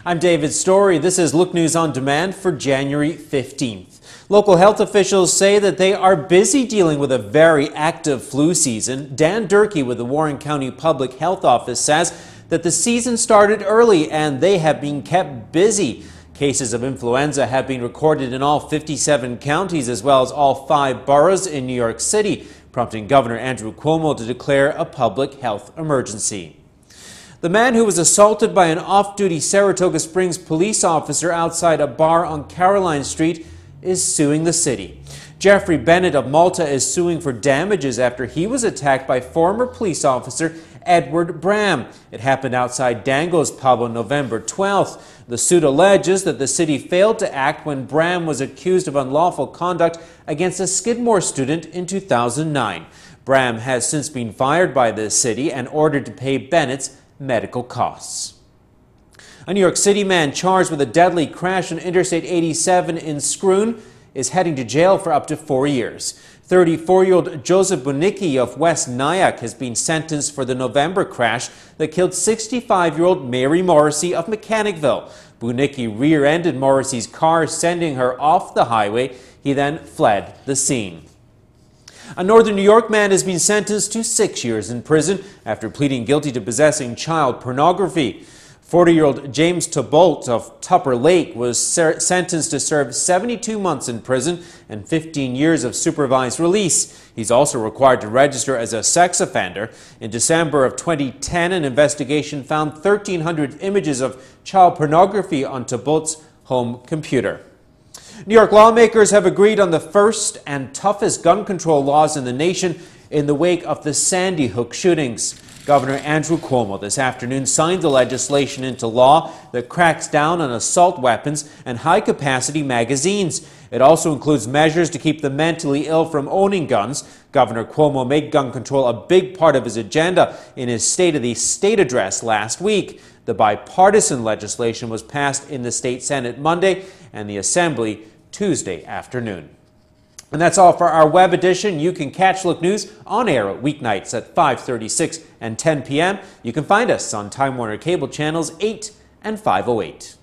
I'm David Story. This is Look News on Demand for January 15th. Local health officials say that they are busy dealing with a very active flu season. Dan Durkee with the Warren County Public Health Office says that the season started early and they have been kept busy. Cases of influenza have been recorded in all 57 counties as well as all 5 boroughs in New York City, prompting Governor Andrew Cuomo to declare a public health emergency. The man who was assaulted by an off-duty Saratoga Springs police officer outside a bar on Caroline Street is suing the city. Jeffrey Bennett of Malta is suing for damages after he was attacked by former police officer Edward Bram. It happened outside Dango's pub on November 12th. The suit alleges that the city failed to act when Bram was accused of unlawful conduct against a Skidmore student in 2009. Bram has since been fired by the city and ordered to pay Bennett's medical costs. A New York City man charged with a deadly crash on Interstate 87 in Scroon is heading to jail for up to 4 years. 34-year-old Joseph Bunicki of West Nyack has been sentenced for the November crash that killed 65-year-old Mary Morrissey of Mechanicville. Bunicki rear-ended Morrissey's car, sending her off the highway. He then fled the scene. A northern New York man has been sentenced to 6 years in prison after pleading guilty to possessing child pornography. 40-year-old James Tobolt of Tupper Lake was sentenced to serve 72 months in prison and 15 years of supervised release. He's also required to register as a sex offender. In December of 2010, an investigation found 1,300 images of child pornography on Tobolt's home computer. New York lawmakers have agreed on the first and toughest gun control laws in the nation in the wake of the Sandy Hook shootings. Governor Andrew Cuomo this afternoon signed the legislation into law that cracks down on assault weapons and high-capacity magazines. It also includes measures to keep the mentally ill from owning guns. Governor Cuomo made gun control a big part of his agenda in his State of the State address last week. The bipartisan legislation was passed in the state Senate Monday and the Assembly Tuesday afternoon. And that's all for our web edition. You can catch Look News on air weeknights at 5:36 and 10 p.m. You can find us on Time Warner Cable Channels 8 and 508.